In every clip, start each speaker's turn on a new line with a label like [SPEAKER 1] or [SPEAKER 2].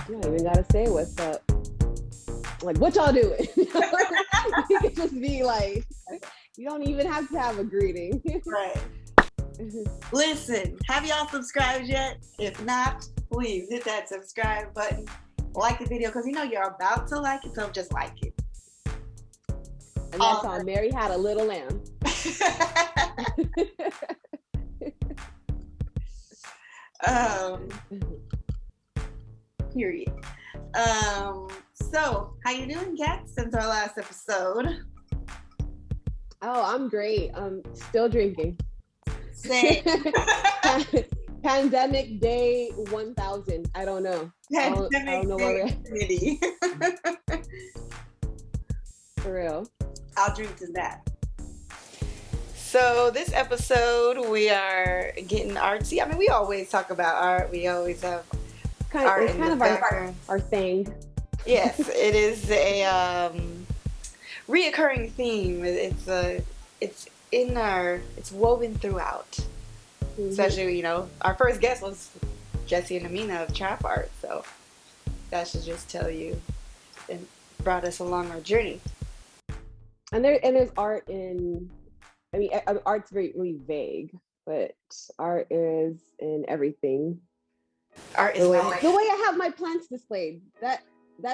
[SPEAKER 1] You don't even gotta say what's up. Like, what y'all doing? You could just be like, you don't even have to have a greeting.
[SPEAKER 2] Right. Listen, have y'all subscribed yet? If not, please hit that subscribe button. Like the video because you know you're about to like it, so just like it.
[SPEAKER 1] And that's on Mary Had a Little Lamb.
[SPEAKER 2] Period. So how you doing, Kat, since our last episode?
[SPEAKER 1] Oh, I'm great. I'm still drinking.
[SPEAKER 2] Same.
[SPEAKER 1] Pandemic day 1000. I don't know. I don't know where we're at. For real.
[SPEAKER 2] I'll drink to that. So this episode we are getting artsy. I mean, we always talk about art. We always have art
[SPEAKER 1] it's
[SPEAKER 2] in
[SPEAKER 1] kind
[SPEAKER 2] the
[SPEAKER 1] of
[SPEAKER 2] background.
[SPEAKER 1] our thing.
[SPEAKER 2] Yes, it is a reoccurring theme. It's woven throughout. Mm-hmm. Especially, you know, our first guest was Jesse and Amina of Trap Art, so that should just tell you and brought us along our journey.
[SPEAKER 1] And there's art in, I mean, art's very really vague, but art is in everything.
[SPEAKER 2] Art is
[SPEAKER 1] the way I have my plants displayed. That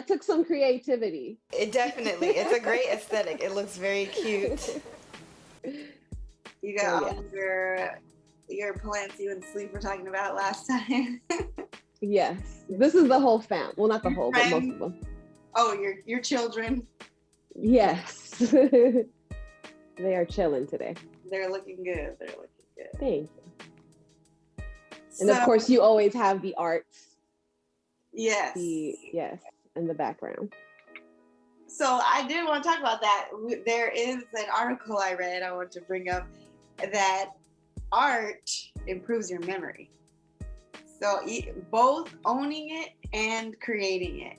[SPEAKER 1] took some creativity.
[SPEAKER 2] It's a great aesthetic. It looks very cute. You got all your plants you and Sleep were talking about last time.
[SPEAKER 1] Yes, this is the whole fam. Well, not the whole, but most of them.
[SPEAKER 2] Oh, your children.
[SPEAKER 1] Yes, they are chilling today.
[SPEAKER 2] They're looking good.
[SPEAKER 1] Thank you. And of course, you always have the arts.
[SPEAKER 2] Yes.
[SPEAKER 1] In the background.
[SPEAKER 2] So I did want to talk about that. There is an article I read I want to bring up that art improves your memory. So both owning it and creating it.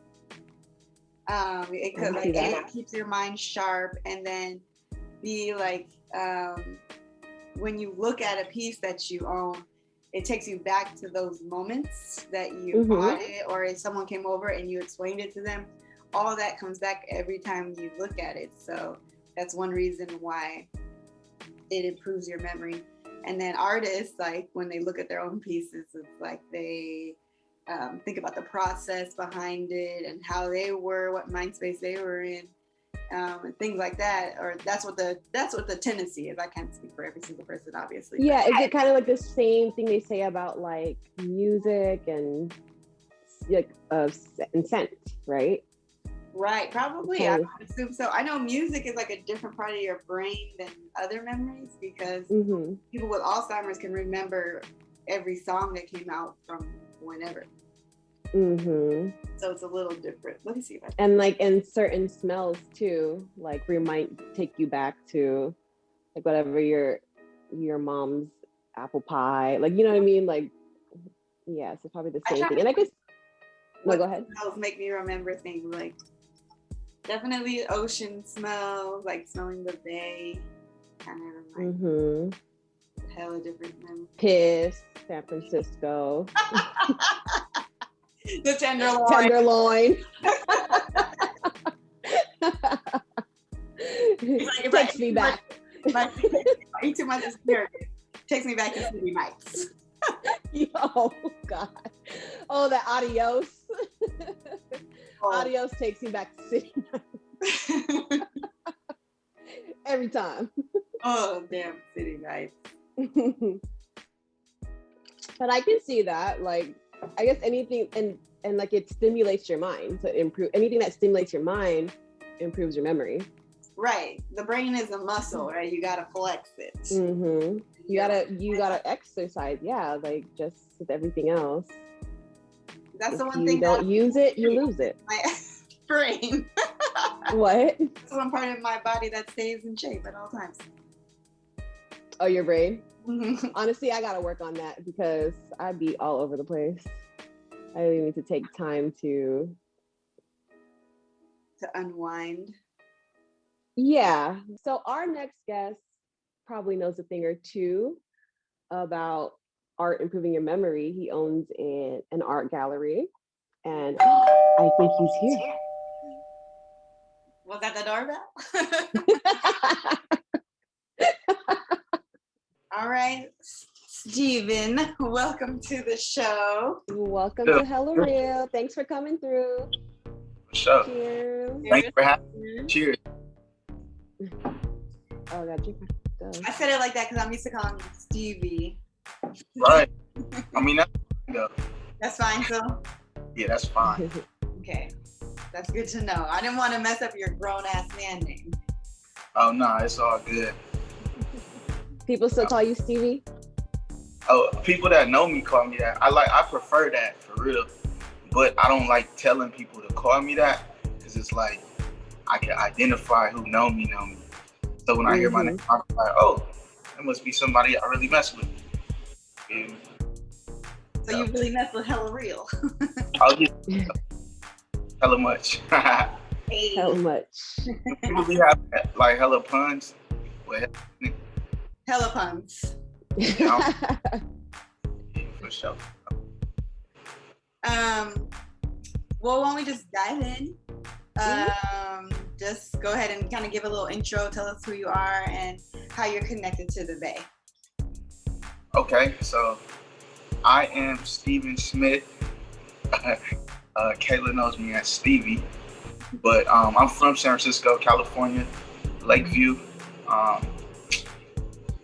[SPEAKER 2] It keeps your mind sharp, and then when you look at a piece that you own, it takes you back to those moments that you bought it, or if someone came over and you explained it to them. All that comes back every time you look at it. So that's one reason why it improves your memory. And then artists, like when they look at their own pieces, it's like they think about the process behind it and how they were, what mind space they were in, and things like that. Or that's what the tendency is. I can't speak for every single person, obviously.
[SPEAKER 1] Yeah, is it kind of like the same thing they say about like music and like and scent, right?
[SPEAKER 2] Right, probably.
[SPEAKER 1] Okay.
[SPEAKER 2] I would assume so. I know music is like a different part of your brain than other memories because people with Alzheimer's can remember every song that came out from whenever. So it's a little different. Let me see if I can.
[SPEAKER 1] And like in certain smells too, like might take you back to like whatever your mom's apple pie, like, you know what I mean? Like, yeah, so probably the same thing. And I guess no, go ahead.
[SPEAKER 2] Smells make me remember things like definitely ocean smells, like smelling the bay, kind of like hella different memories.
[SPEAKER 1] Piss, San Francisco.
[SPEAKER 2] The tenderloin.
[SPEAKER 1] Like takes me back.
[SPEAKER 2] I eat too much asparagus. Takes me back to city nights.
[SPEAKER 1] Oh God. Oh, the adios. Adios takes me back to city nights. Every time.
[SPEAKER 2] Oh, damn, city nights.
[SPEAKER 1] But I can see that, like, I guess anything and like it stimulates your mind. So anything that stimulates your mind improves your memory.
[SPEAKER 2] Right. The brain is a muscle, right? You gotta flex it.
[SPEAKER 1] You gotta exercise. Yeah, like just with everything else.
[SPEAKER 2] That's the one
[SPEAKER 1] thing.
[SPEAKER 2] You
[SPEAKER 1] don't use it, you lose it.
[SPEAKER 2] My brain.
[SPEAKER 1] What?
[SPEAKER 2] It's one part of my body that stays in shape at all times.
[SPEAKER 1] Oh, your brain? Honestly, I gotta work on that because I be all over the place. I really need to take time to
[SPEAKER 2] unwind.
[SPEAKER 1] Yeah. So our next guest probably knows a thing or two about art improving your memory. He owns an art gallery And I think he's here.
[SPEAKER 2] Was that the doorbell? All right, Steven, welcome to the show.
[SPEAKER 1] Welcome to Hella Real. Thanks for coming through.
[SPEAKER 3] For sure.
[SPEAKER 1] Cheers.
[SPEAKER 3] Thanks for having me. Cheers.
[SPEAKER 1] Oh, I got you.
[SPEAKER 2] I said it like that because I'm used to calling you Stevie.
[SPEAKER 3] Right. I mean,
[SPEAKER 2] that's fine, so?
[SPEAKER 3] Yeah, that's fine.
[SPEAKER 2] Okay. That's good to know. I didn't want to mess up your grown-ass man name.
[SPEAKER 3] Oh, no, it's all good.
[SPEAKER 1] People still call you Stevie?
[SPEAKER 3] Oh, people that know me call me that. I prefer that, for real. But I don't like telling people to call me that because it's like I can identify who know me. So when I hear my name, I'm like, oh, it must be somebody I really mess with. And,
[SPEAKER 2] so you really mess with Hella Real.
[SPEAKER 3] I'll get hella much.
[SPEAKER 2] Hey.
[SPEAKER 1] Hella much.
[SPEAKER 3] People be having like hella puns.
[SPEAKER 2] Hella puns.
[SPEAKER 3] You know? Yeah, for sure.
[SPEAKER 2] Well, why don't we just dive in? Just go ahead and kind of give a little intro. Tell us who you are and how you're connected to the Bay.
[SPEAKER 3] Okay, so I am Steven Smith. Kayla knows me as Stevie, but I'm from San Francisco, California, Lakeview.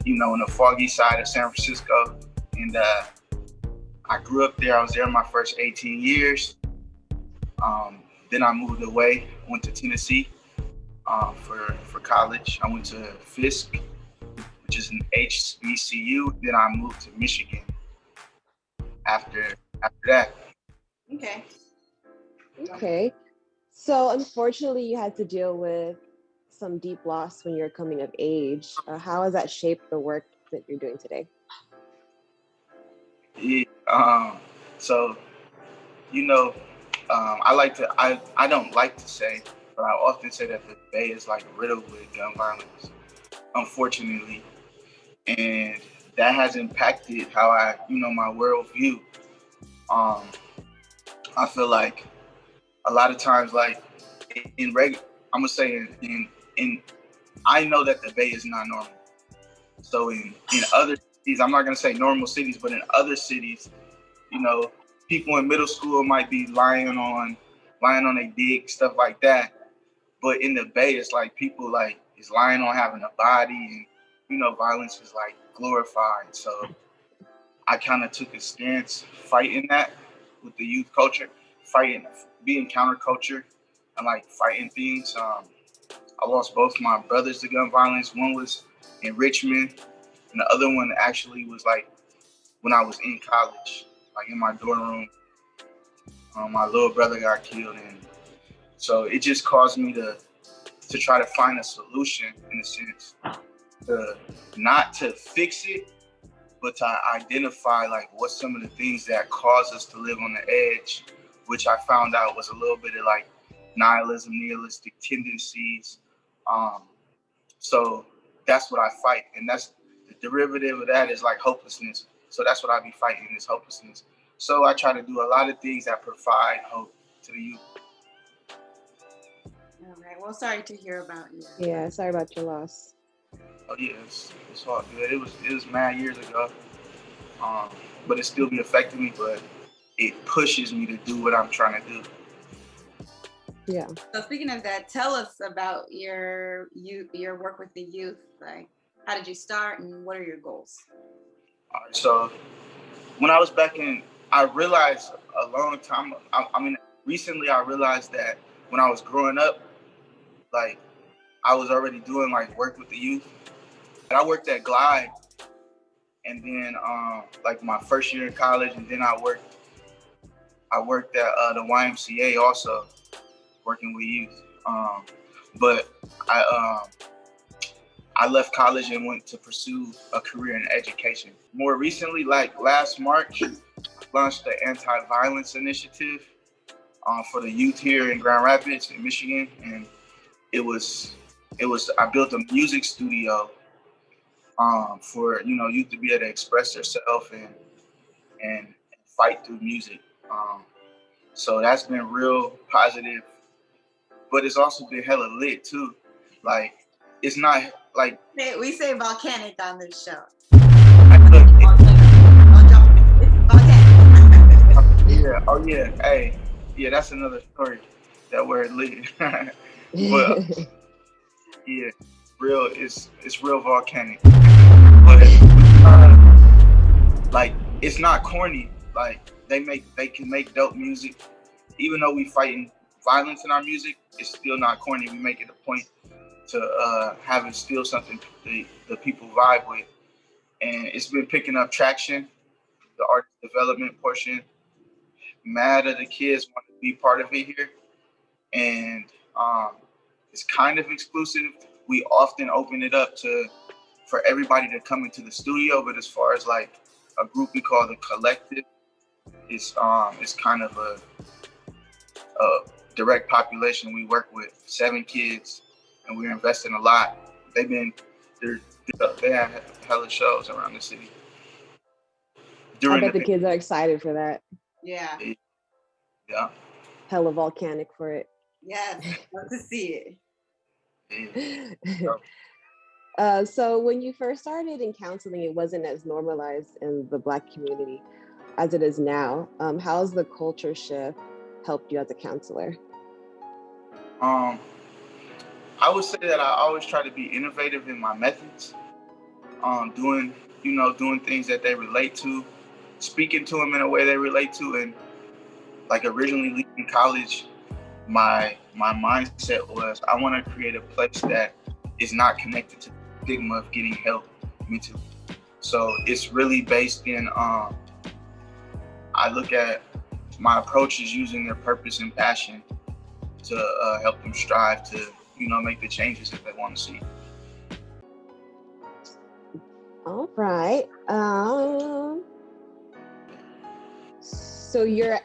[SPEAKER 3] In the foggy side of San Francisco, and I grew up there. I was there my first 18 years. Then I moved away, went to Tennessee for college. I went to Fisk, which is an HBCU. Then I moved to Michigan after that.
[SPEAKER 1] Okay. So unfortunately, you had to deal with some deep loss when you're coming of age. How has that shaped the work that you're doing today?
[SPEAKER 3] Yeah. So, I don't like to say, but I often say that the Bay is like riddled with gun violence, unfortunately. And that has impacted how I, my worldview. I feel like a lot of times, like I'm gonna say in I know that the Bay is not normal. So in other cities, I'm not gonna say normal cities, but in other cities, people in middle school might be lying on a dick, stuff like that. But in the Bay, it's like people like is lying on having a body, and violence is like glorified. So I kind of took a stance fighting that with the youth culture, being counterculture, and like fighting things. I lost both my brothers to gun violence. One was in Richmond, and the other one actually was like when I was in college, like in my dorm room. My little brother got killed, and so it just caused me to try to find a solution, in a sense, to not to fix it, but to identify like what some of the things that cause us to live on the edge, which I found out was a little bit of like nihilistic tendencies. So that's what I fight, and that's the derivative of that is like hopelessness. So that's what I be fighting, is hopelessness. So I try to do a lot of things that provide hope to the youth.
[SPEAKER 2] All right. Well, sorry to hear about you.
[SPEAKER 1] Yeah, sorry about your loss.
[SPEAKER 3] Oh yeah, it's all good. It was mad years ago, but it still be affecting me. But it pushes me to do what I'm trying to do.
[SPEAKER 1] Yeah.
[SPEAKER 2] So speaking of that, tell us about your work with the youth. Like, how did you start, and what are your goals?
[SPEAKER 3] All right. So when I was back in, I realized a long time. Recently I realized that when I was growing up, like I was already doing like work with the youth. And I worked at Glide, and then like my first year in college, and then I worked at the YMCA also, working with youth. But I left college and went to pursue a career in education. More recently, like last March, I launched the anti-violence initiative for the youth here in Grand Rapids, in Michigan, and I built a music studio for youth to be able to express themselves and fight through music. So that's been real positive, but it's also been hella lit too. Like, it's not like
[SPEAKER 2] We say volcanic on this show.
[SPEAKER 3] look,
[SPEAKER 2] It's volcanic.
[SPEAKER 3] yeah, oh yeah, hey, yeah, that's another story. That word lit, but yeah, real. It's real volcanic, but like it's not corny. Like they can make dope music, even though we fighting violence in our music. It's still not corny. We make it a point to have it still something the people vibe with, and it's been picking up traction. The artist development portion, mad of the kids want to be part of it here, and um, it's kind of exclusive. We often open it up for everybody to come into the studio, but as far as like a group we call the collective, it's kind of a direct population. We work with 7 kids, and we're investing a lot. They're they have hella shows around the city.
[SPEAKER 1] I bet the kids are excited for that.
[SPEAKER 2] Yeah.
[SPEAKER 3] Yeah.
[SPEAKER 1] Hella volcanic for it.
[SPEAKER 2] Yes, love to see
[SPEAKER 3] Yeah.
[SPEAKER 1] So when you first started in counseling, it wasn't as normalized in the Black community as it is now. How has the culture shift helped you as a counselor?
[SPEAKER 3] I would say that I always try to be innovative in my methods. Doing things that they relate to, speaking to them in a way they relate to, and like originally leaving college, my mindset was I want to create a place that is not connected to the stigma of getting help mentally. So it's really based in I look at my approach is using their purpose and passion to help them strive to make the changes that they want to see.
[SPEAKER 1] All right. So you're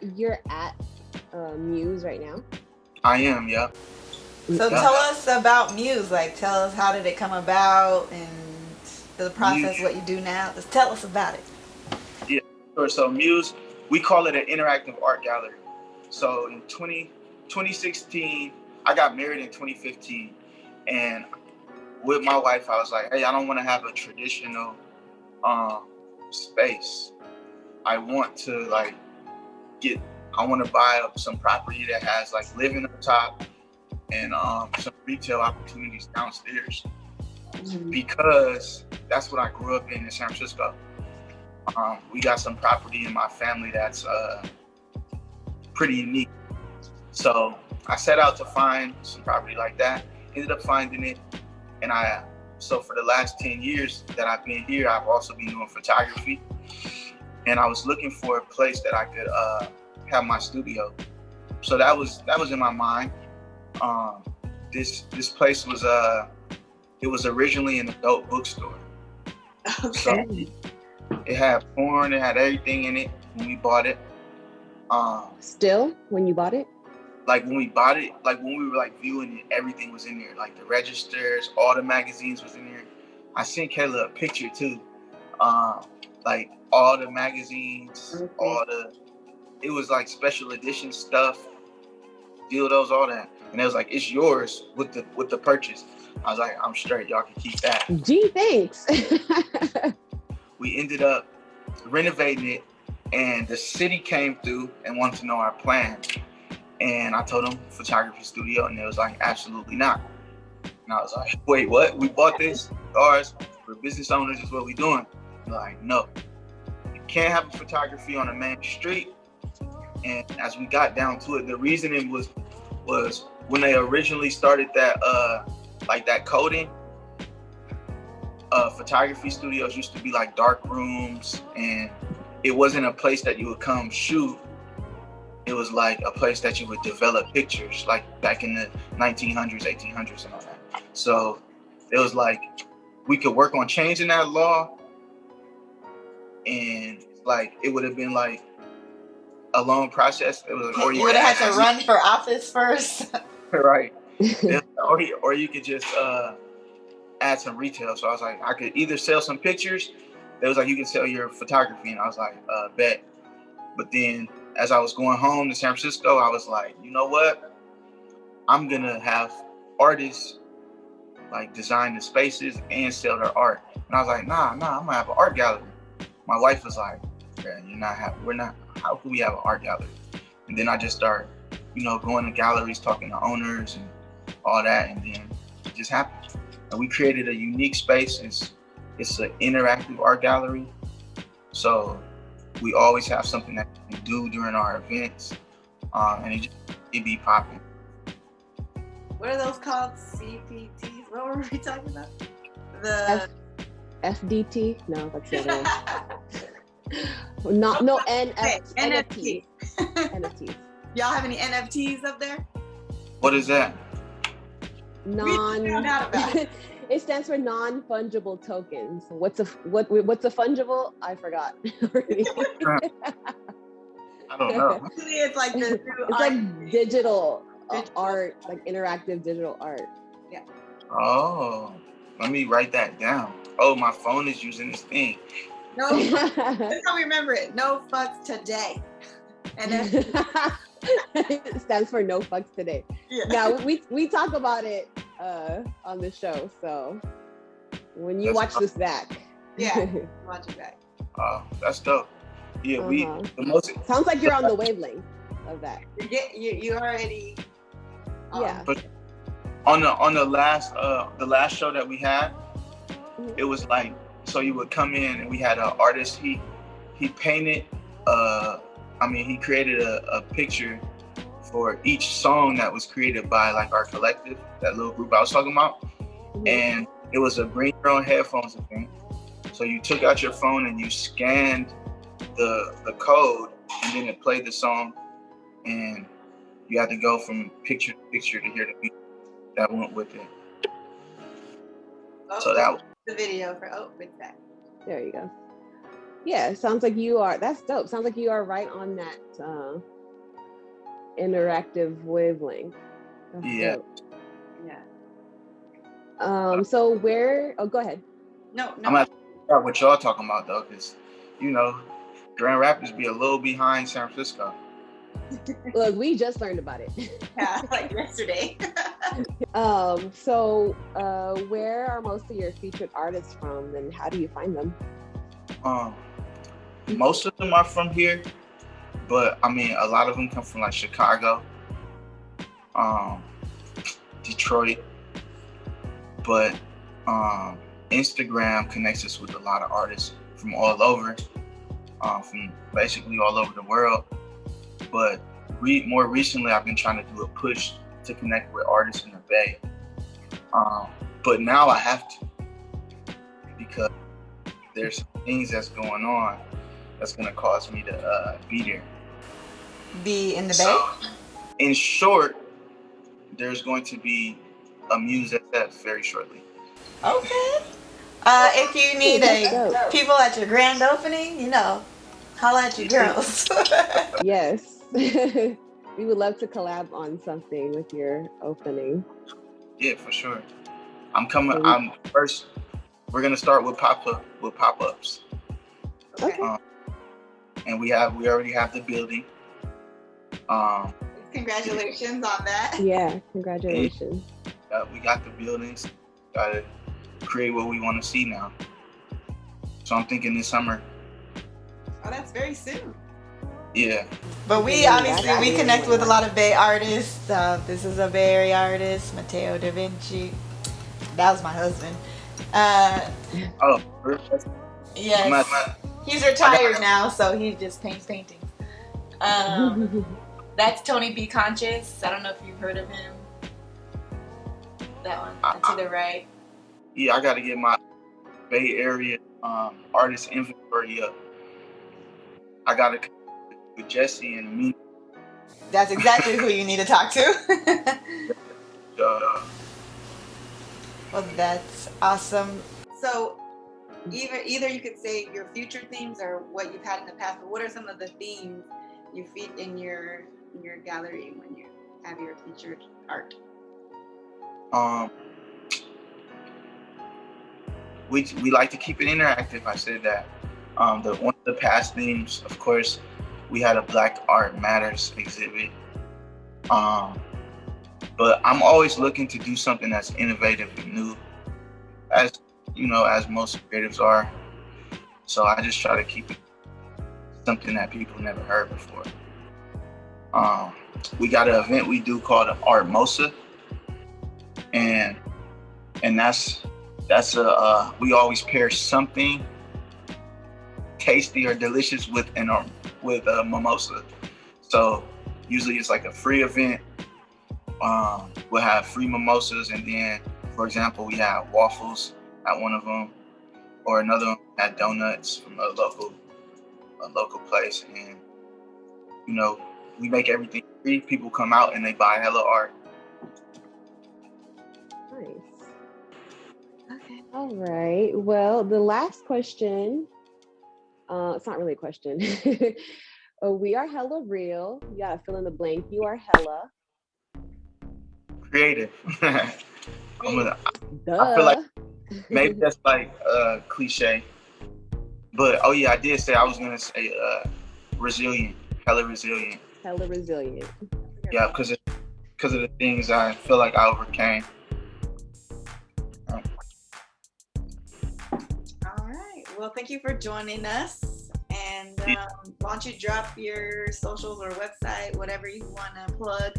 [SPEAKER 1] at Muse right now?
[SPEAKER 3] I am, yeah.
[SPEAKER 4] So tell us about Muse. Like, tell us, how did it come about and the process, what you do now? Just tell us about it.
[SPEAKER 3] Yeah, sure. So Muse, we call it an interactive art gallery. So in 2016, I got married in 2015, and with my wife, I was like, hey, I don't want to have a traditional space. I want to I want to buy up some property that has like living up top and some retail opportunities downstairs, because that's what I grew up in San Francisco. We got some property in my family that's pretty unique. So I set out to find some property like that, ended up finding it. And so for the last 10 years that I've been here, I've also been doing photography. And I was looking for a place that I could have my studio. So that was in my mind. This place was it was originally an adult bookstore.
[SPEAKER 2] Okay.
[SPEAKER 3] So it had porn, it had everything in it when we bought it.
[SPEAKER 1] Still, when you bought it?
[SPEAKER 3] Like when we bought it, like when we were like viewing it, everything was in there. Like the registers, all the magazines was in there. I sent Kayla a picture too. Like all the magazines, it was like special edition stuff, dildos, all that. And it was like, it's yours with the purchase. I was like, I'm straight, y'all can keep that.
[SPEAKER 1] Gee, thanks.
[SPEAKER 3] We ended up renovating it, and the city came through and wanted to know our plans. And I told them photography studio, and they was like, absolutely not. And I was like, wait, what? We bought this, ours, we're business owners, is what we doing. They're like, no, you can't have a photography on a main street. And as we got down to it, the reasoning was when they originally started that that coding, photography studios used to be like dark rooms, and it wasn't a place that you would come shoot. It was like a place that you would develop pictures, like back in the 1900s, 1800s and all that. So it was like, we could work on changing that law, and like, it would have been like a long process. It was like,
[SPEAKER 4] or you would have had to run for office first.
[SPEAKER 3] Right. or you could just add some retail. So I was like, I could either sell some pictures. It was like, you can sell your photography. And I was like, bet. But then as I was going home to San Francisco, I was like, you know what? I'm gonna have artists like design the spaces and sell their art. And I was like, nah, I'm gonna have an art gallery. My wife was like, yeah, how can we have an art gallery? And then I just started, going to galleries, talking to owners and all that, and then it just happened. And we created a unique space. It's an interactive art gallery. So we always have something that we can do during our events, and it be popping.
[SPEAKER 2] What are those called? CPTs? What were we talking about? The
[SPEAKER 1] FDT? No, that's the other one. No NFT. NFTs.
[SPEAKER 2] Y'all have any NFTs up there?
[SPEAKER 3] What is that?
[SPEAKER 1] It stands for non-fungible tokens. What's a fungible? I forgot already.
[SPEAKER 3] I don't know.
[SPEAKER 2] It's like the
[SPEAKER 1] it's like digital art, like interactive digital art.
[SPEAKER 2] Yeah.
[SPEAKER 3] Oh, let me write that down. Oh, my phone is using this thing.
[SPEAKER 2] No, that's how we remember it. No fucks today. And then
[SPEAKER 1] it stands for no fucks today.
[SPEAKER 2] Yeah.
[SPEAKER 1] Now we talk about it on the show, so when you watch this back.
[SPEAKER 2] Yeah, watch it back.
[SPEAKER 3] That's dope. Yeah,
[SPEAKER 1] sounds like you're on the wavelength of that.
[SPEAKER 2] You already.
[SPEAKER 1] Yeah.
[SPEAKER 3] But on the last show that we had, it was like, so you would come in and we had an artist. He painted. He created a picture for each song that was created by like our collective, that little group I was talking about. Mm-hmm. And it was a bring your own headphones thing. So you took out your phone and you scanned the code, and then it played the song, and you had to go from picture to picture to hear the music that went with it. So that was
[SPEAKER 2] the video for with that.
[SPEAKER 1] There you go. Yeah, sounds like you are. That's dope. Sounds like you are right on that interactive wavelength. That's dope.
[SPEAKER 2] Yeah.
[SPEAKER 1] So where? Oh, go ahead.
[SPEAKER 2] No.
[SPEAKER 3] I'm gonna start what y'all talking about though, because Grand Rapids be a little behind San Francisco.
[SPEAKER 1] Look, we just learned about it.
[SPEAKER 2] Yeah, like yesterday.
[SPEAKER 1] So where are most of your featured artists from, and how do you find them?
[SPEAKER 3] Most of them are from here, but a lot of them come from like Chicago, Detroit, but Instagram connects us with a lot of artists from all over, from basically all over the world. But more recently, I've been trying to do a push to connect with artists in the Bay. But now I have to, because there's some things that's going on that's going to cause me to be there.
[SPEAKER 4] Be in the
[SPEAKER 3] So,
[SPEAKER 4] Bay?
[SPEAKER 3] In short, there's going to be a Muse SF very shortly.
[SPEAKER 4] Okay. If you need people at your grand opening, holla at your girls.
[SPEAKER 1] Yes. We would love to collab on something with your opening.
[SPEAKER 3] Yeah, for sure. I'm coming. First. We're gonna start with pop-ups.
[SPEAKER 1] Okay.
[SPEAKER 3] And we already have the building.
[SPEAKER 2] Congratulations on that.
[SPEAKER 1] Yeah, congratulations.
[SPEAKER 3] We got the buildings. Gotta create what we want to see now. So I'm thinking this summer.
[SPEAKER 2] Oh, that's very soon.
[SPEAKER 3] Yeah.
[SPEAKER 4] But we connect with a lot of Bay artists. This is a Bay Area artist, Matteo Da Vinci. That was my husband. Yes. He's retired now, so he just paints paintings. That's Tony B. Conscious. I don't know if you've heard of him. That one, to the right.
[SPEAKER 3] Yeah, I got to get my Bay Area artist inventory up. I got to connect with Jesse and me.
[SPEAKER 4] That's exactly who you need to talk to. Well, that's awesome.
[SPEAKER 2] So, either you could say your future themes or what you've had in the past, but what are some of the themes you feed in your gallery when you have your featured art?
[SPEAKER 3] We like to keep it interactive. I said that. One of the past themes, of course, We had a Black Art Matters exhibit. But I'm always looking to do something that's innovative and new, as as most creatives are. So I just try to keep it something that people never heard before. We got an event we do called Art Mosa, and that's we always pair something tasty or delicious with a mimosa. So usually it's like a free event. We'll have free mimosas, and then, for example, we have waffles at one of them, or another one had donuts from a local place, and we make everything free. People come out and they buy hella art.
[SPEAKER 1] Nice. Okay. All right. Well, the last question. It's not really a question. We are hella real. You gotta fill in the blank. You are hella
[SPEAKER 3] creative. I feel like maybe that's like cliche, but oh yeah, I did say I was gonna say resilient, hella resilient.
[SPEAKER 1] Hella resilient.
[SPEAKER 3] Yeah, because of the things I feel like I overcame.
[SPEAKER 2] All right. Well, thank you for joining us. And why don't you drop your socials or website, whatever you want to plug?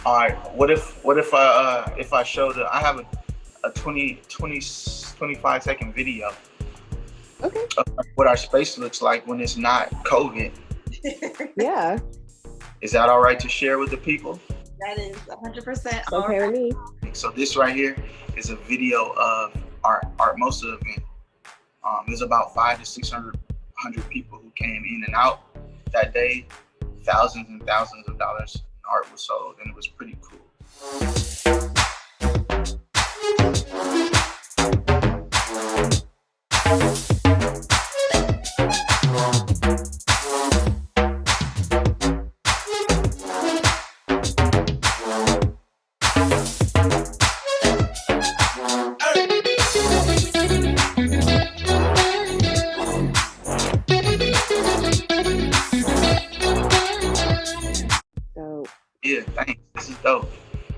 [SPEAKER 3] All right. What if I showed I have a 25-second video.
[SPEAKER 1] Okay.
[SPEAKER 3] Of what our space looks like when it's not COVID.
[SPEAKER 1] Yeah.
[SPEAKER 3] Is that all right to share with the people?
[SPEAKER 2] That is 100%
[SPEAKER 1] okay with me.
[SPEAKER 3] So this right here is a video of our Art Mosa event. There's about 500 to 600 people who came in and out that day. Thousands and thousands of dollars in art was sold, and it was pretty cool. Yeah, thanks. This is dope.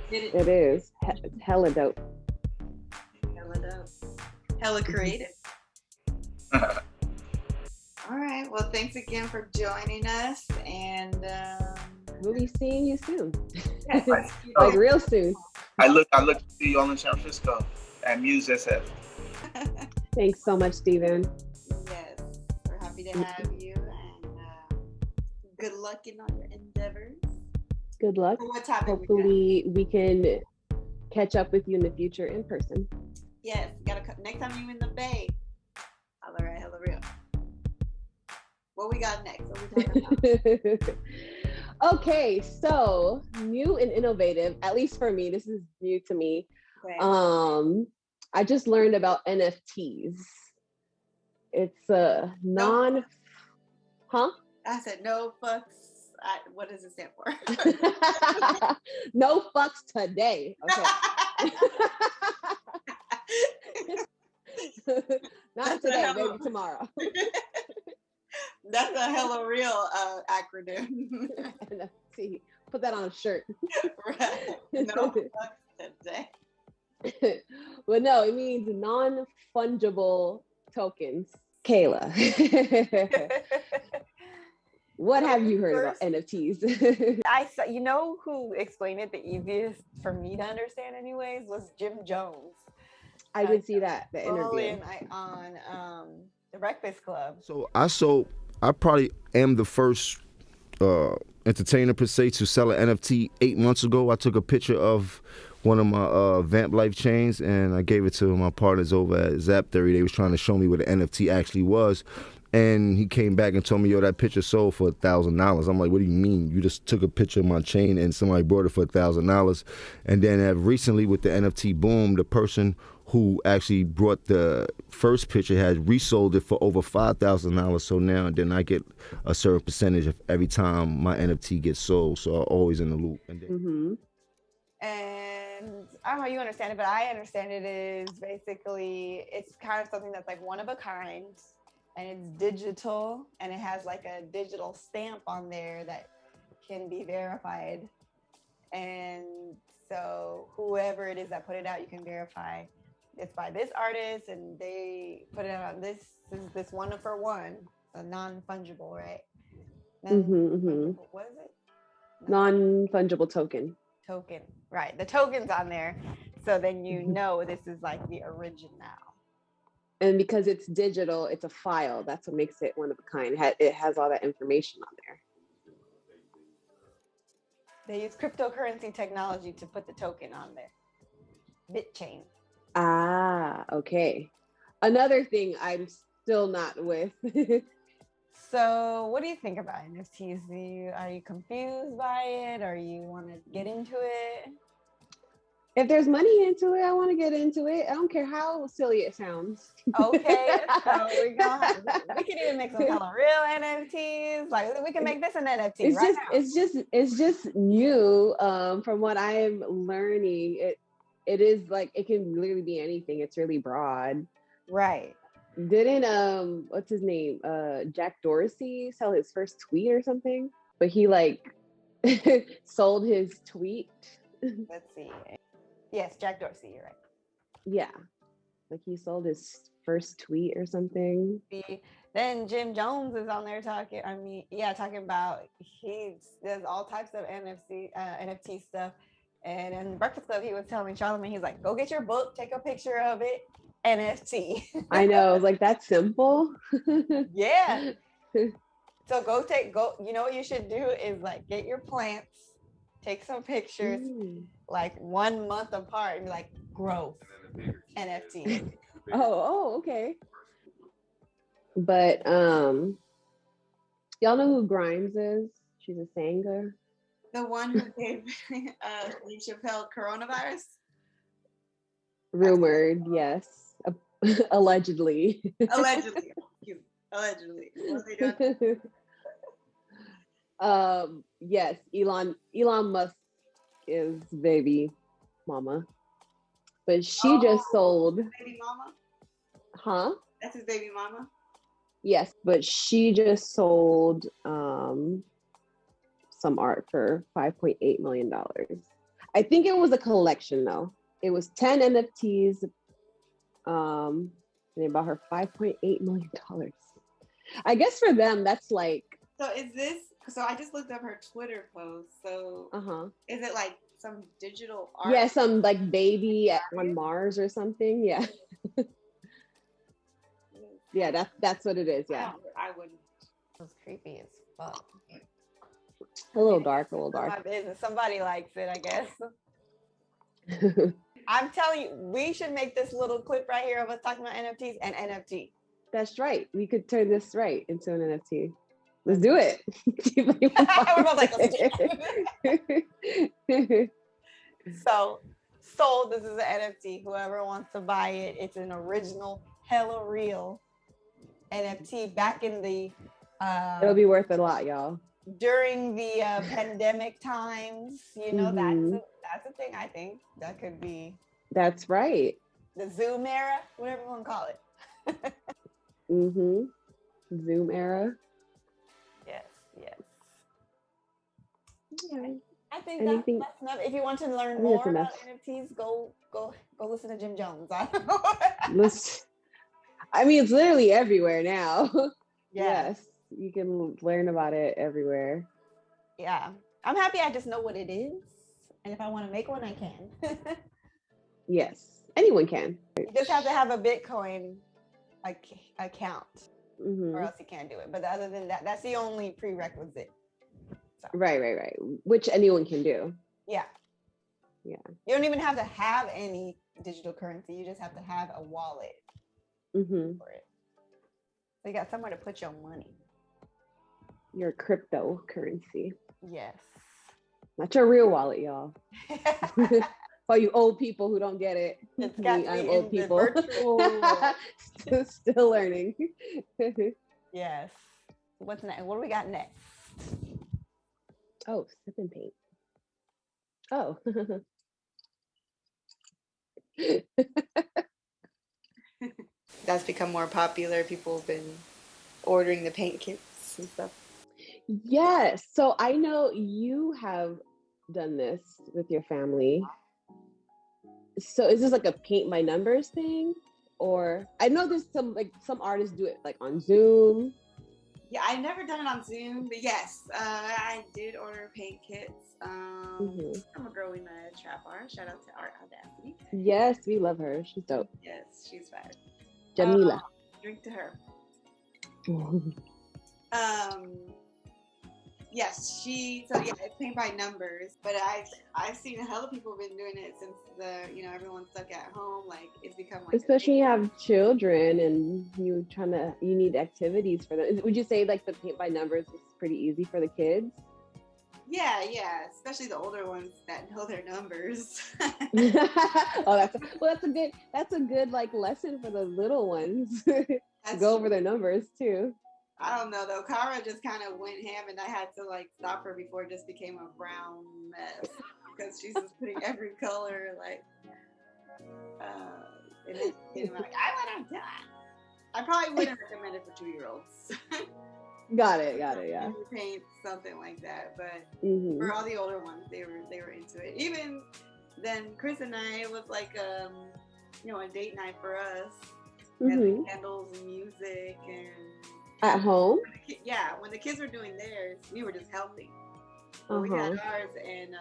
[SPEAKER 1] It is. Hella dope.
[SPEAKER 2] Hella dope. Hella creative. All right. Well, thanks again for joining us. And
[SPEAKER 1] we'll be seeing you soon.
[SPEAKER 2] Yes,
[SPEAKER 1] like real soon.
[SPEAKER 3] I look to see you all in San Francisco at Muse SF.
[SPEAKER 1] Thanks so much, Steven.
[SPEAKER 2] Yes. We're happy to have you. And good luck in all your endeavors.
[SPEAKER 1] Good luck. Hopefully we can catch up with you in the future in person.
[SPEAKER 2] Yes, next time you in the Bay. All right, hella real. What we got next? What we talking about?
[SPEAKER 1] Okay, so new and innovative, at least for me, this is new to me. Okay. I just learned about NFTs. It's a
[SPEAKER 2] I said no fucks. What does it stand for?
[SPEAKER 1] No fucks today. Okay. Not today, maybe tomorrow.
[SPEAKER 2] That's a hella real acronym.
[SPEAKER 1] NFT. Put that on a shirt.
[SPEAKER 2] Right. No fucks today.
[SPEAKER 1] Well, no, it means non-fungible tokens. Kayla. What have you heard about NFTs?
[SPEAKER 4] You know who explained it the easiest for me to understand anyways was Jim Jones.
[SPEAKER 1] I did see that, the interview.
[SPEAKER 4] On the Breakfast Club.
[SPEAKER 5] So I probably am the first entertainer per se to sell an NFT 8 months ago. I took a picture of one of my Vamp Life chains and I gave it to my partners over at Zap Theory. They was trying to show me what an NFT actually was. And he came back and told me, yo, that picture sold for $1,000. I'm like, what do you mean? You just took a picture of my chain and somebody bought it for $1,000. And then recently with the NFT boom, the person who actually brought the first picture had resold it for over $5,000. So now and then I get a certain percentage of every time my NFT gets sold. So I'm always in the loop. And
[SPEAKER 4] I don't know how you understand it, but I understand it is basically, it's kind of something that's like one of a kind. and it's digital, and it has like a digital stamp on there that can be verified. And so whoever it is that put it out, you can verify it's by this artist, and they put it out on this is this one for one, a non-fungible, right? What is it?
[SPEAKER 1] Non-fungible token.
[SPEAKER 4] Token, right? The token's on there, so then you know this is like the original.
[SPEAKER 1] And because it's digital, it's a file. That's what makes it one of a kind. It has all that information on there.
[SPEAKER 4] They use cryptocurrency technology to put the token on there. BitChain.
[SPEAKER 1] Ah, okay. Another thing I'm still not with.
[SPEAKER 4] So what do you think about NFTs? Are you confused by it, or you want to get into it?
[SPEAKER 1] If there's money into it, I want to get into it. I don't care how silly it sounds.
[SPEAKER 4] Okay, so we can even make some hella real NFTs. Like we can make this an NFT.
[SPEAKER 1] It's just new. From what I'm learning, it is like it can literally be anything. It's really broad.
[SPEAKER 4] Right.
[SPEAKER 1] Didn't what's his name? Jack Dorsey sell his first tweet or something? But he like sold his tweet.
[SPEAKER 4] Let's see. Yes, Jack Dorsey, you're right.
[SPEAKER 1] Yeah. Like he sold his first tweet or something.
[SPEAKER 4] Then Jim Jones is on there talking. Talking about he does all types of NFT stuff. And in Breakfast Club, he was telling Charlamagne, he's like, go get your book, take a picture of it, NFT.
[SPEAKER 1] I know, I was like, that's simple.
[SPEAKER 4] Yeah. So go. You know what you should do is like get your plants, take some pictures, like 1 month apart, and be like, growth NFT.
[SPEAKER 1] Oh, okay. But y'all know who Grimes is? She's a singer.
[SPEAKER 2] The one who gave Dave Chappelle coronavirus?
[SPEAKER 1] Rumored, yes. Allegedly.
[SPEAKER 2] Allegedly. Allegedly. What are they doing?
[SPEAKER 1] Yes, Elon Musk is baby mama. But she just sold.
[SPEAKER 2] Baby mama?
[SPEAKER 1] Huh?
[SPEAKER 2] That's his baby mama?
[SPEAKER 1] Yes, but she just sold some art for $5.8 million. I think it was a collection though. It was 10 NFTs. And they bought her $5.8 million. I guess for them, that's like.
[SPEAKER 2] So I just looked up her Twitter post. So is it like some digital art?
[SPEAKER 1] Yeah, some like baby on Mars or something. Yeah. Yeah, that's what it is. Yeah.
[SPEAKER 2] I wouldn't.
[SPEAKER 4] It was creepy as fuck.
[SPEAKER 1] A little dark.
[SPEAKER 4] My business. Somebody likes it, I guess. I'm telling you, we should make this little clip right here of us talking about NFTs and NFT.
[SPEAKER 1] That's right. We could turn this right into an NFT. Let's do it.
[SPEAKER 4] We're both like, so sold. This is an NFT. Whoever wants to buy it, it's an original, hella real NFT. Back in the
[SPEAKER 1] it'll be worth a lot, y'all.
[SPEAKER 4] During the pandemic times, you know, that's a thing. I think that could be.
[SPEAKER 1] That's right.
[SPEAKER 4] The Zoom era, whatever you want to call it.
[SPEAKER 1] Zoom era.
[SPEAKER 4] Yes.
[SPEAKER 1] Okay.
[SPEAKER 4] I think that's enough. If you want to learn more about NFTs, go listen to Jim Jones. I
[SPEAKER 1] mean, it's literally everywhere now.
[SPEAKER 4] Yes,
[SPEAKER 1] you can learn about it everywhere.
[SPEAKER 4] Yeah, I'm happy I just know what it is, and if I want to make one, I can.
[SPEAKER 1] Yes, anyone can.
[SPEAKER 4] You just have to have a Bitcoin account, or else you can't do it. But other than that, that's the only prerequisite. So.
[SPEAKER 1] Right. Which anyone can do.
[SPEAKER 4] Yeah. You don't even have to have any digital currency. You just have to have a wallet for it. So you got somewhere to put your money.
[SPEAKER 1] Your cryptocurrency.
[SPEAKER 4] Yes.
[SPEAKER 1] Not your real wallet, y'all. For you old people who don't get it.
[SPEAKER 4] It's got to be old people.
[SPEAKER 1] Still learning.
[SPEAKER 4] Yes. What's next? What do we got next?
[SPEAKER 1] Oh, sip and paint. Oh.
[SPEAKER 2] That's become more popular. People have been
[SPEAKER 4] ordering the paint kits and stuff?
[SPEAKER 1] Yes. So I know you have done this with your family. So is this like a paint by numbers thing? Or I know there's some artists do it like on Zoom.
[SPEAKER 2] Yeah, I've never done it on Zoom, but yes, I did order paint kits from a girl we met at Trap Art. Shout out to Art Audacity.
[SPEAKER 1] Yes, we love her. She's dope.
[SPEAKER 2] Yes, she's fine.
[SPEAKER 1] Jamila.
[SPEAKER 2] Drink to her. Yes, it's paint by numbers, but I've seen a hell of people have been doing it since everyone's stuck at home. like it's become like,
[SPEAKER 1] especially you have children and you need activities for them. Would you say like the paint by numbers is pretty easy for the kids?
[SPEAKER 2] Yeah, especially the older ones that know their numbers.
[SPEAKER 1] That's a good like lesson for the little ones. Go over their numbers too.
[SPEAKER 2] I don't know though. Kara just kind of went ham, and I had to like stop her before it just became a brown mess because she's just putting every color like. And then like, I want to die. I probably wouldn't recommend it for 2-year-olds.
[SPEAKER 1] Got it. Yeah.
[SPEAKER 2] Paint something like that, but for all the older ones, they were into it. Even then, Chris and I, it was like a date night for us. We had like candles and music and.
[SPEAKER 1] At home?
[SPEAKER 2] Yeah, when the kids were doing theirs, we were just helping. We had ours, and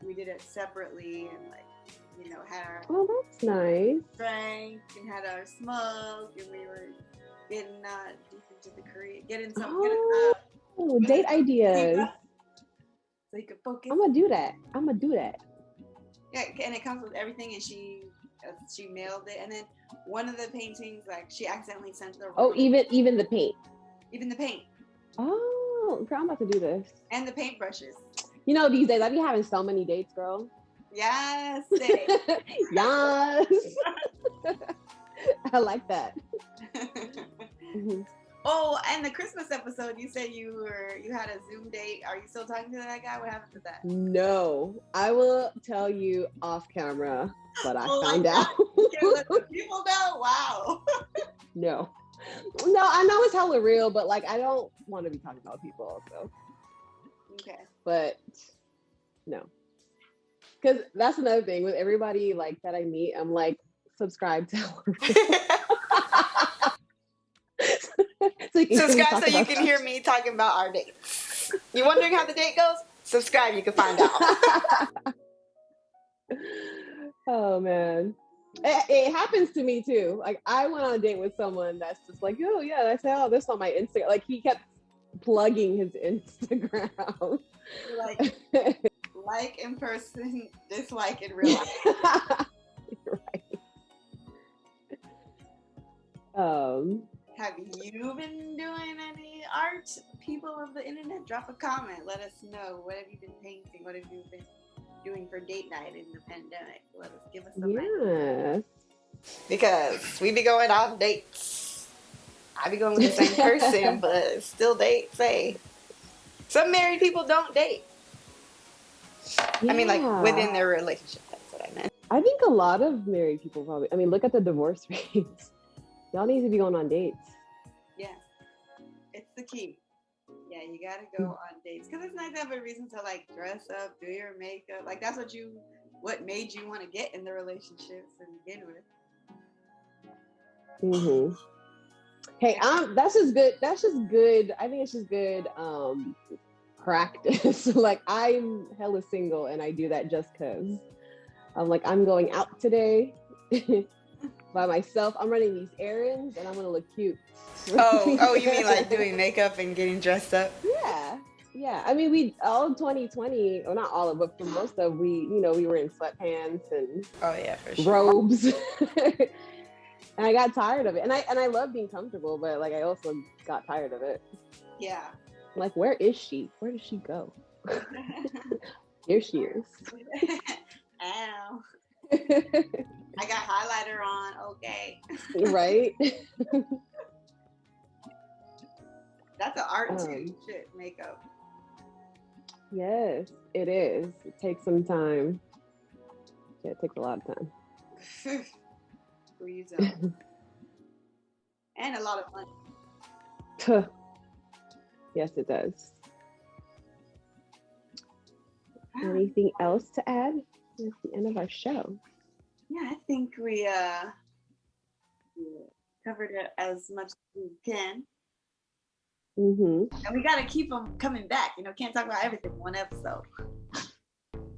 [SPEAKER 2] we did it separately, and had our.
[SPEAKER 1] Oh, that's nice.
[SPEAKER 2] Drank and had our smoke, and we were getting deep into the Korean, getting some.
[SPEAKER 1] Date ideas.
[SPEAKER 2] So you could focus.
[SPEAKER 1] I'm gonna do that.
[SPEAKER 2] Yeah, and it comes with everything, and she mailed it, and then one of the paintings, like she accidentally sent the.
[SPEAKER 1] Oh, even the paint.
[SPEAKER 2] Even the paint.
[SPEAKER 1] Oh, girl, I'm about to do this.
[SPEAKER 2] And the paintbrushes.
[SPEAKER 1] These days I be having so many dates, girl.
[SPEAKER 2] Yes.
[SPEAKER 1] Yes. I like that.
[SPEAKER 2] Oh, and the Christmas episode, you said you had a Zoom date. Are you still talking to that guy? What happened to that?
[SPEAKER 1] No, I will tell you off camera what I found out.
[SPEAKER 2] You can't let the people know? Wow.
[SPEAKER 1] No, I know it's hella real, but like I don't want to be talking about people also.
[SPEAKER 2] Okay. But
[SPEAKER 1] no, because that's another thing with everybody like that I meet. I'm like, subscribe to
[SPEAKER 4] Subscribe so you can hear me talking about our dates. You wondering how the date goes? Subscribe, you can find out.
[SPEAKER 1] Oh man, it happens to me too. Like I went on a date with someone that's just like, oh yeah, I saw this on my Instagram. Like he kept plugging his Instagram.
[SPEAKER 2] Like in person, dislike in real life.
[SPEAKER 1] Right.
[SPEAKER 2] Have you been doing any art? People of the internet, drop a comment. Let us know. What have you been painting? What have you been doing for date night in the pandemic? Give us some
[SPEAKER 1] Yes.
[SPEAKER 4] Because we be going on dates. I be going with the same person, but still dates. Say, some married people don't date. Yeah. I mean, like within their relationship. That's what I meant.
[SPEAKER 1] I think a lot of married people probably. I mean, look at the divorce rates. Y'all need to be going on dates.
[SPEAKER 2] Yeah, it's the key. Yeah, you gotta go on dates because it's nice to have a reason to like dress up, do your makeup. Like that's what made you want to get in the relationships to begin with.
[SPEAKER 1] Hey, that's just good. That's just good. I think it's just good practice. Like I'm hella single and I do that just cause I'm like I'm going out today. By myself, I'm running these errands and I'm gonna look cute.
[SPEAKER 4] Oh, you mean like doing makeup and getting dressed up?
[SPEAKER 1] Yeah. I mean, we all 2020, or not all of, but for most of we were in sweatpants and
[SPEAKER 4] for sure.
[SPEAKER 1] robes, and I got tired of it. And I love being comfortable, but like I also got tired of it.
[SPEAKER 2] Yeah.
[SPEAKER 1] Like, where is she? Where did she go? Here she is.
[SPEAKER 2] Ow. I got highlighter on, okay.
[SPEAKER 1] Right?
[SPEAKER 2] That's an art too, shit, makeup.
[SPEAKER 1] Yes, it is. It takes some time. Yeah, it takes a lot of time.
[SPEAKER 2] Who you tell? And a lot of money.
[SPEAKER 1] Yes, it does. Anything else to add? It's the end of our show.
[SPEAKER 2] Yeah, I think we covered it as much as we can.
[SPEAKER 1] Mm-hmm.
[SPEAKER 2] And we got to keep them coming back. Can't talk about everything in one episode.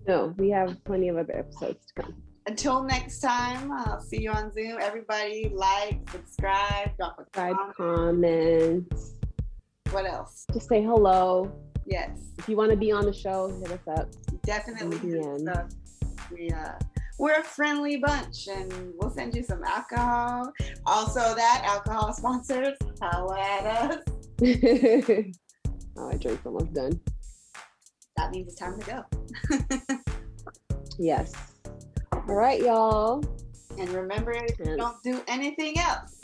[SPEAKER 1] No, we have plenty of other episodes to come.
[SPEAKER 2] Until next time, I'll see you on Zoom. Everybody, like, subscribe, drop a
[SPEAKER 1] comment.
[SPEAKER 2] What else?
[SPEAKER 1] Just say hello.
[SPEAKER 2] Yes.
[SPEAKER 1] If you want to be on the show, hit us up.
[SPEAKER 2] Definitely hit us up. We're a friendly bunch, and we'll send you some alcohol. Also, that alcohol sponsors, holla at us.
[SPEAKER 1] Oh, my drink's almost done.
[SPEAKER 2] That means it's time to go.
[SPEAKER 1] Yes. All right, y'all.
[SPEAKER 2] And remember, don't do anything else.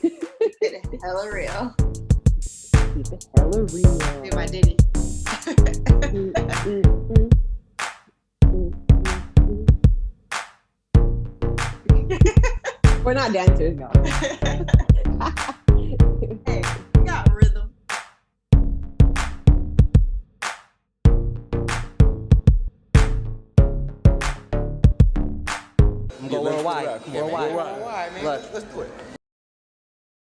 [SPEAKER 2] Keep it hella real.
[SPEAKER 1] Keep it hella real.
[SPEAKER 2] Do my ditty.
[SPEAKER 1] We're not dancers, though.
[SPEAKER 2] Hey, we got rhythm.
[SPEAKER 6] I'm going worldwide. Worldwide, man. Let's do it.